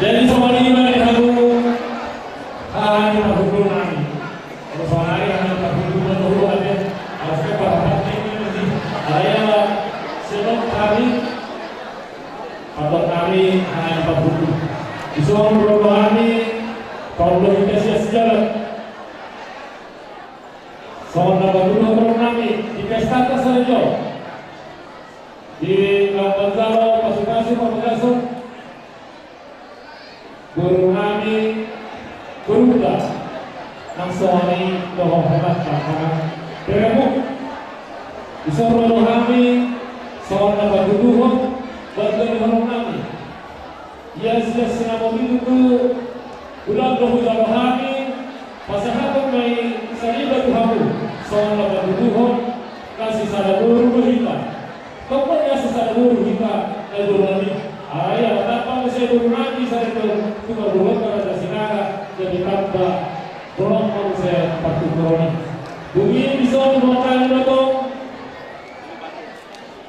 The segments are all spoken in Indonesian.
Jadi semua ini aku hanya berhubung kami. Kalau soalnya hanya berhubung dulu aja. Harusnya pada ini nanti saya sebab kami atau kami hanya berhubung. Di semua beberapa kami kalau belum dikasih sejarah. Soalnya berhubung kami di pesta saja. Di Kampung Pasukasi Pamekasan. Guru kami berubah nangsoni dohong hebat karena beremu disuruh kami seorang berduduh bantuan orang kami ia sia-sia mobil itu ulang dohong kami pasangan kami salibat kamu seorang berduduh kasih sada guru kita pokoknya sesada guru kita edulani ayah, kenapa saya belum lagi saya cuma dulu karena sinara jadi tambah belum mau saya pakai koroni. Bumi bisa dimakan atau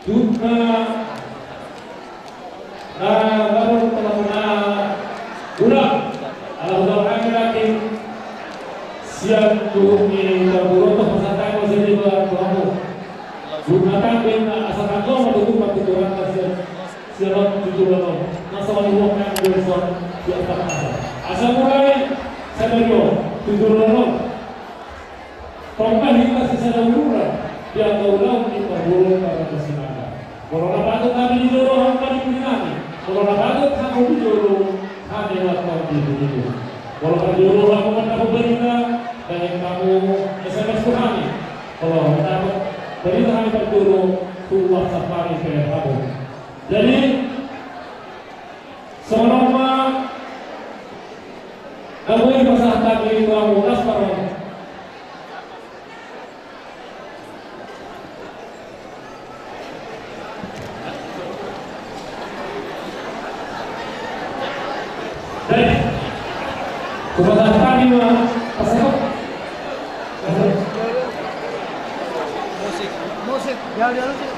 juga baru telah udah kalau kami lagi siap bumi terburu untuk pesantren masih di luar kamu. Bunga kambing asal kantong itu pakai koran kasihan. Siapa tujuh orang, masa wajib yang bersuara di atas masa. Asal mulai saya berikan tujuh orang. Tongkat kita sisa daluran dia tahu di perbulu pada kesinangan. Kalau dapat kami di dorong kami punya. Kalau dapat kamu di dorong kami lakukan di begitu. Kalau kami dorong lakukan kamu berita dan kamu SMS ke kami. Kalau dapat berita kami berdorong tu WhatsApp kami ke kamu. Jadi selama kamu yang pasang itu kamu nasparong. Jadi kepada kami pasang musik ya dia lu sih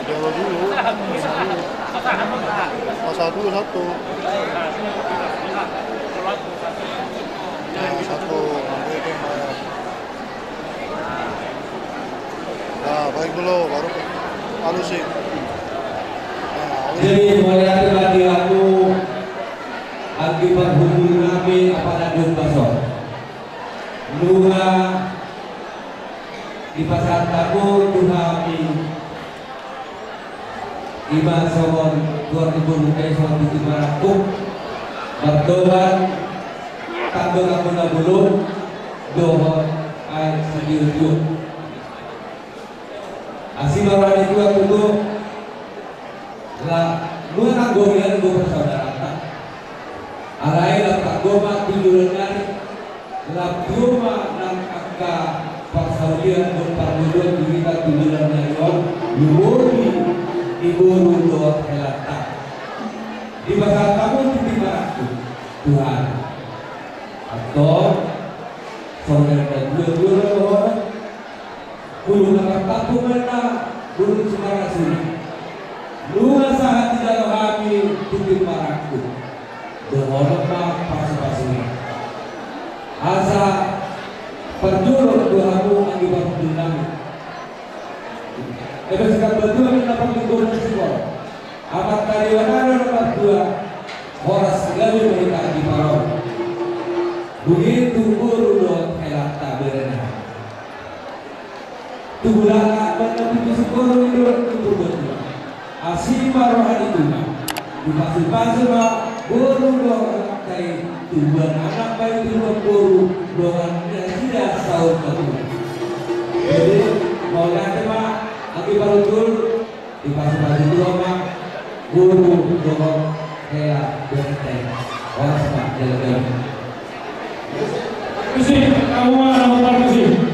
Jawa dulu. Satu. Yang satu ambil itu bayar. Nah, baik dulu baru halusin. Jadi mulai lagi aku akibat hubungan kami kepada Dun Basor. Luha di pasar tabur kami Iman Somon 2000 di Marakuk berdoa tambah kapuna bulu dohon air sediut asimaran itu aku tuh lah lu nanggomian gue bersaudara alai lah tak goma tujuannya lah goma nang angka pasaulian berparduan kita tujuannya yon lumuri ibu doa helata di bahasa kamu tiba Tuhan atau saudara dan dua orang bulu nakak tapu mana bulu semarang sini luas saat tidak kami titik maraku doa pas-pasnya asa perjuru doamu akibat dendam. Ebe sekat betul yang dapat dikurang sekolah. Amat kaliwana nomor 2 horas segala mereka di parau. Begitu guru dot helata berena. Tubulah apa tapi guru itu betul. Asima rohani itu di pasir mah guru doang kayak tujuan anak bayi itu guru doang tidak tahun kedua. Jadi mau nanti mah lagi betul di pasir itu mah guru doang kayak benteng orang semua jalan. Mesti kamu mana mau mesti